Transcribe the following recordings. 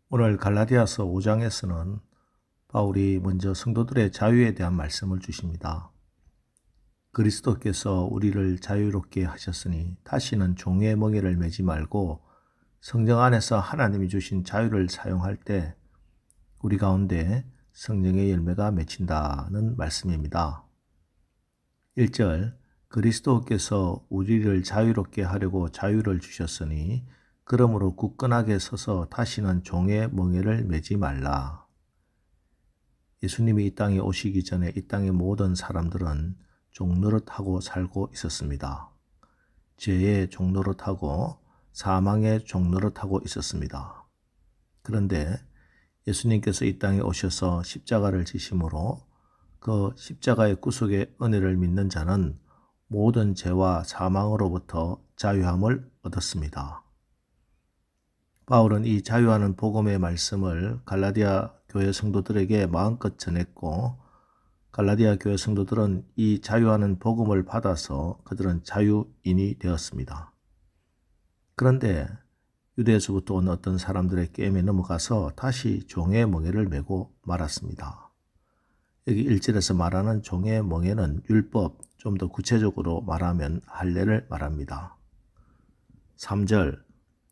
오늘 갈라디아서 5장에서는 바울이 먼저 성도들의 자유에 대한 말씀을 주십니다. 그리스도께서 우리를 자유롭게 하셨으니 다시는 종의 멍에를 매지 말고 성령 안에서 하나님이 주신 자유를 사용할 때 우리 가운데 성령의 열매가 맺힌다는 말씀입니다. 1절 그리스도께서 우리를 자유롭게 하려고 자유를 주셨으니 그러므로 굳건하게 서서 다시는 종의 멍에를 매지 말라. 예수님이 이 땅에 오시기 전에 이 땅의 모든 사람들은 종노릇하고 살고 있었습니다. 죄의 종노릇하고 사망의 종노릇하고 있었습니다. 그런데 예수님께서 이 땅에 오셔서 십자가를 지심으로 그 십자가의 구속의 은혜를 믿는 자는 모든 죄와 사망으로부터 자유함을 얻었습니다. 바울은 이 자유하는 복음의 말씀을 갈라디아 교회 성도들에게 마음껏 전했고 갈라디아 교회 성도들은 이 자유하는 복음을 받아서 그들은 자유인이 되었습니다. 그런데 유대에서부터 온 어떤 사람들의 게임에 넘어가서 다시 종의 멍에를 메고 말았습니다. 여기 1절에서 말하는 종의 멍에는 율법, 좀 더 구체적으로 말하면 할례를 말합니다. 3절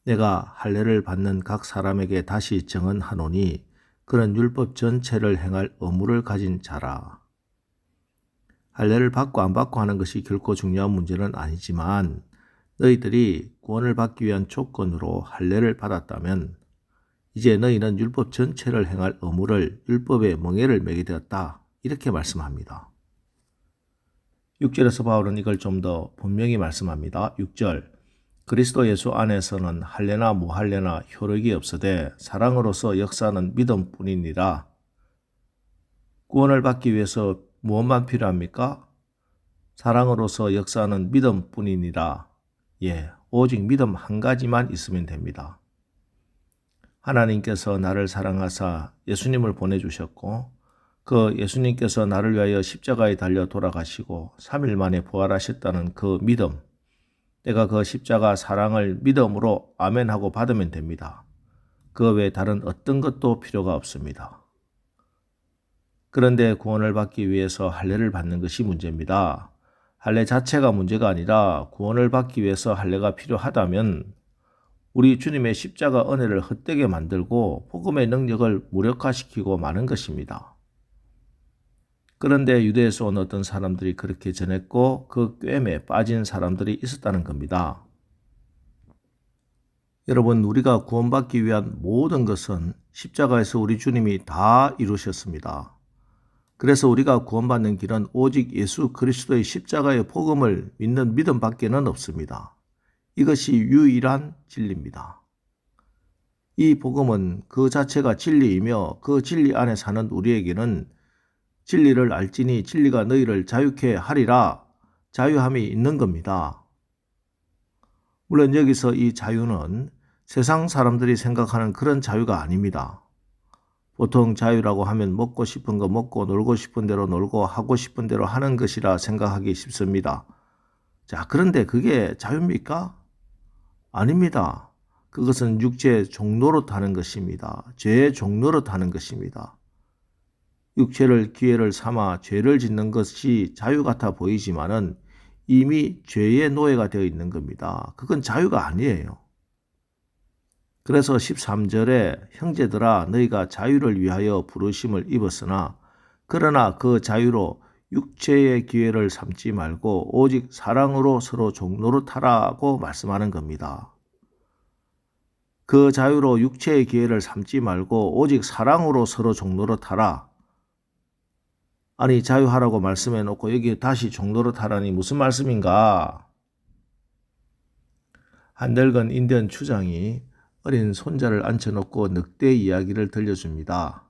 내가 할례를 받는 각 사람에게 다시 정언하노니 그는 율법 전체를 행할 의무를 가진 자라. 할례를 받고 안 받고 하는 것이 결코 중요한 문제는 아니지만 너희들이 구원을 받기 위한 조건으로 할례를 받았다면 이제 너희는 율법 전체를 행할 의무를 율법의 멍에를 매게 되었다. 이렇게 말씀합니다. 6절에서 바울은 이걸 좀 더 분명히 말씀합니다. 6절 그리스도 예수 안에서는 할례나 무할례나 효력이 없으되 사랑으로서 역사는 믿음뿐이니라. 구원을 받기 위해서 무엇만 필요합니까? 사랑으로서 역사는 믿음뿐이니라. 오직 믿음 한 가지만 있으면 됩니다. 하나님께서 나를 사랑하사 예수님을 보내주셨고 그 예수님께서 나를 위하여 십자가에 달려 돌아가시고 3일 만에 부활하셨다는 그 믿음, 내가 그 십자가 사랑을 믿음으로 아멘하고 받으면 됩니다. 그 외에 다른 어떤 것도 필요가 없습니다. 그런데 구원을 받기 위해서 할례를 받는 것이 문제입니다. 할례 자체가 문제가 아니라 구원을 받기 위해서 할례가 필요하다면 우리 주님의 십자가 은혜를 헛되게 만들고 복음의 능력을 무력화시키고 마는 것입니다. 그런데 유대에서 온 어떤 사람들이 그렇게 전했고 그 꿰매에 빠진 사람들이 있었다는 겁니다. 여러분, 우리가 구원받기 위한 모든 것은 십자가에서 우리 주님이 다 이루셨습니다. 그래서 우리가 구원받는 길은 오직 예수 그리스도의 십자가의 복음을 믿는 믿음밖에는 없습니다. 이것이 유일한 진리입니다. 이 복음은 그 자체가 진리이며 그 진리 안에 사는 우리에게는 진리를 알지니 진리가 너희를 자유케 하리라 자유함이 있는 겁니다. 물론 여기서 이 자유는 세상 사람들이 생각하는 그런 자유가 아닙니다. 보통 자유라고 하면 먹고 싶은 거 먹고 놀고 싶은 대로 놀고 하고 싶은 대로 하는 것이라 생각하기 쉽습니다. 자, 그런데 그게 자유입니까? 아닙니다. 그것은 육체의 종노릇하는 것입니다. 죄의 종노릇하는 것입니다. 육체를 기회를 삼아 죄를 짓는 것이 자유 같아 보이지만은 이미 죄의 노예가 되어 있는 겁니다. 그건 자유가 아니에요. 그래서 13절에 형제들아 너희가 자유를 위하여 부르심을 입었으나 그러나 그 자유로 육체의 기회를 삼지 말고 오직 사랑으로 서로 종노릇하라고 말씀하는 겁니다. 그 자유로 육체의 기회를 삼지 말고 오직 사랑으로 서로 종노릇하라. 아니 자유하라고 말씀해 놓고 여기 다시 종노릇하라니 무슨 말씀인가? 한 늙은 인디언 추장이 어린 손자를 앉혀놓고 늑대 이야기를 들려줍니다.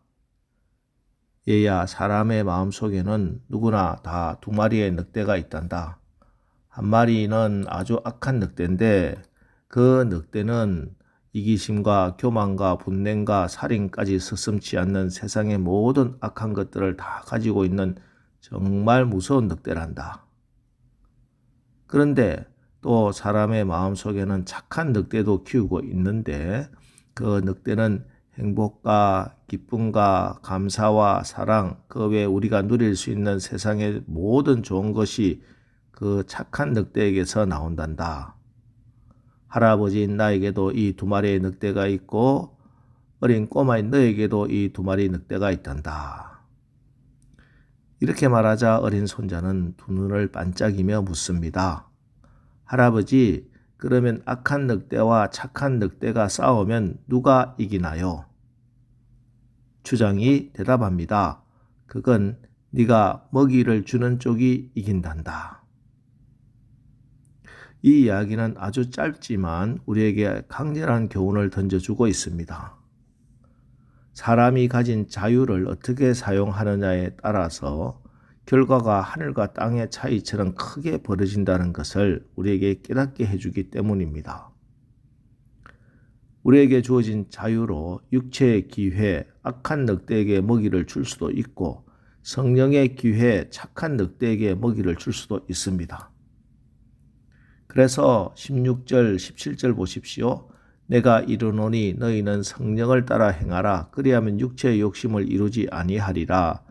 얘야, 사람의 마음속에는 누구나 다 두 마리의 늑대가 있단다. 한 마리는 아주 악한 늑대인데 그 늑대는 이기심과 교만과 분냉과 살인까지 서슴지 않는 세상의 모든 악한 것들을 다 가지고 있는 정말 무서운 늑대란다. 그런데 또 사람의 마음속에는 착한 늑대도 키우고 있는데 그 늑대는 행복과 기쁨과 감사와 사랑, 그 외에 우리가 누릴 수 있는 세상의 모든 좋은 것이 그 착한 늑대에게서 나온단다. 할아버지인 나에게도 이 2마리의 늑대가 있고 어린 꼬마인 너에게도 이 2마리 늑대가 있단다. 이렇게 말하자 어린 손자는 2눈을 반짝이며 묻습니다. 할아버지, 그러면 악한 늑대와 착한 늑대가 싸우면 누가 이기나요? 주장이 대답합니다. 그건 네가 먹이를 주는 쪽이 이긴단다. 이 이야기는 아주 짧지만 우리에게 강렬한 교훈을 던져주고 있습니다. 사람이 가진 자유를 어떻게 사용하느냐에 따라서 결과가 하늘과 땅의 차이처럼 크게 벌어진다는 것을 우리에게 깨닫게 해주기 때문입니다. 우리에게 주어진 자유로 육체의 기회, 악한 늑대에게 먹이를 줄 수도 있고 성령의 기회, 착한 늑대에게 먹이를 줄 수도 있습니다. 그래서 16절, 17절 보십시오. 내가 이르노니 너희는 성령을 따라 행하라. 그리하면 육체의 욕심을 이루지 아니하리라.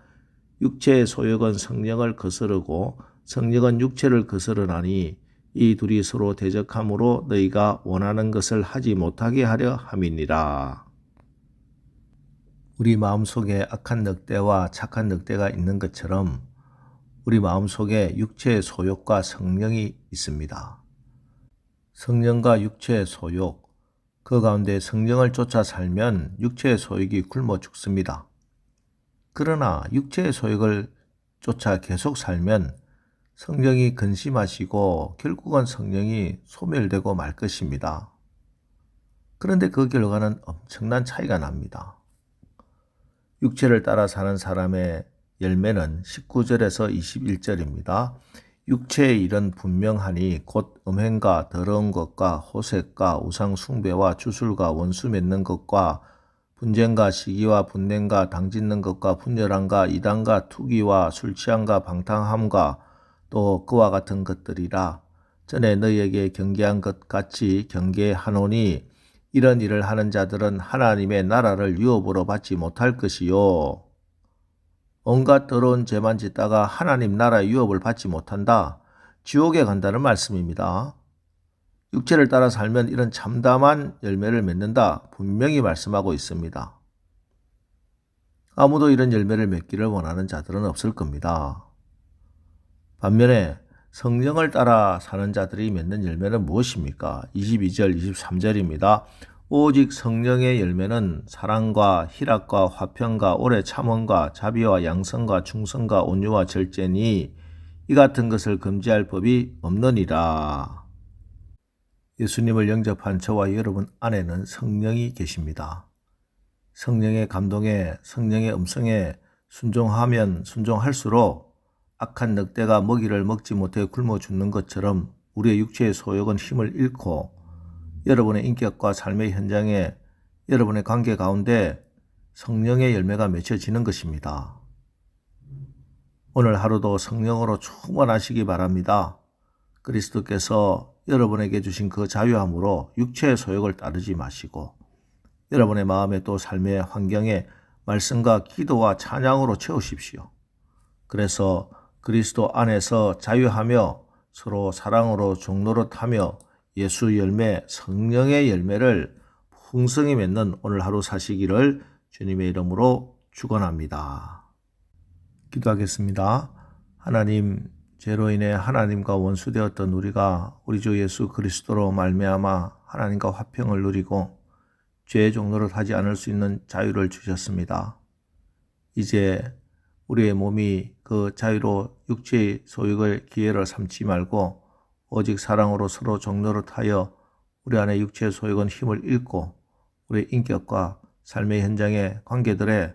육체의 소욕은 성령을 거스르고 성령은 육체를 거스르나니 이 둘이 서로 대적함으로 너희가 원하는 것을 하지 못하게 하려 함이니라. 우리 마음속에 악한 늑대와 착한 늑대가 있는 것처럼 우리 마음속에 육체의 소욕과 성령이 있습니다. 성령과 육체의 소욕, 그 가운데 성령을 쫓아 살면 육체의 소욕이 굶어 죽습니다. 그러나 육체의 소욕을 쫓아 계속 살면 성령이 근심하시고 결국은 성령이 소멸되고 말 것입니다. 그런데 그 결과는 엄청난 차이가 납니다. 육체를 따라 사는 사람의 열매는 19절에서 21절입니다. 육체의 일은 분명하니 곧 음행과 더러운 것과 호색과 우상 숭배와 주술과 원수 맺는 것과 분쟁과 시기와 분냄과 당짓는 것과 분열함과 이단과 투기와 술취함과 방탕함과 또 그와 같은 것들이라. 전에 너희에게 경계한 것 같이 경계하노니 이런 일을 하는 자들은 하나님의 나라를 유업으로 받지 못할 것이요. 온갖 더러운 죄만 짓다가 하나님 나라의 유업을 받지 못한다. 지옥에 간다는 말씀입니다. 육체를 따라 살면 이런 참담한 열매를 맺는다. 분명히 말씀하고 있습니다. 아무도 이런 열매를 맺기를 원하는 자들은 없을 겁니다. 반면에 성령을 따라 사는 자들이 맺는 열매는 무엇입니까? 22절, 23절입니다. 오직 성령의 열매는 사랑과 희락과 화평과 오래 참음과 자비와 양성과 충성과 온유와 절제니 이 같은 것을 금지할 법이 없느니라. 예수님을 영접한 저와 여러분 안에는 성령이 계십니다. 성령의 감동에, 성령의 음성에 순종하면 순종할수록 악한 늑대가 먹이를 먹지 못해 굶어 죽는 것처럼 우리의 육체의 소욕은 힘을 잃고 여러분의 인격과 삶의 현장에 여러분의 관계 가운데 성령의 열매가 맺혀지는 것입니다. 오늘 하루도 성령으로 충만하시기 바랍니다. 그리스도께서 여러분에게 주신 그 자유함으로 육체의 소욕을 따르지 마시고 여러분의 마음에 또 삶의 환경에 말씀과 기도와 찬양으로 채우십시오. 그래서 그리스도 안에서 자유하며 서로 사랑으로 종노릇하며 예수 열매, 성령의 열매를 풍성히 맺는 오늘 하루 사시기를 주님의 이름으로 축원합니다. 기도하겠습니다. 하나님, 죄로 인해 하나님과 원수되었던 우리가 우리 주 예수 그리스도로 말미암아 하나님과 화평을 누리고 죄의 종노릇 하지 않을 수 있는 자유를 주셨습니다. 이제 우리의 몸이 그 자유로 육체의 소욕을 기회를 삼지 말고 오직 사랑으로 서로 종노릇하여 우리 안에 육체의 소욕은 힘을 잃고 우리의 인격과 삶의 현장의 관계들에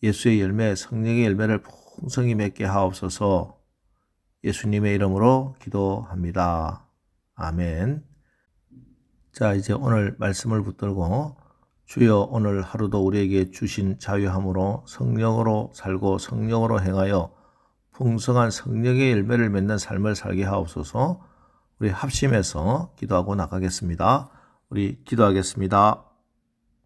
예수의 열매, 성령의 열매를 풍성히 맺게 하옵소서. 예수님의 이름으로 기도합니다. 아멘. 자, 이제 오늘 말씀을 붙들고 주여 오늘 하루도 우리에게 주신 자유함으로 성령으로 살고 성령으로 행하여 풍성한 성령의 열매를 맺는 삶을 살게 하옵소서. 우리 합심해서 기도하고 나가겠습니다. 우리 기도하겠습니다.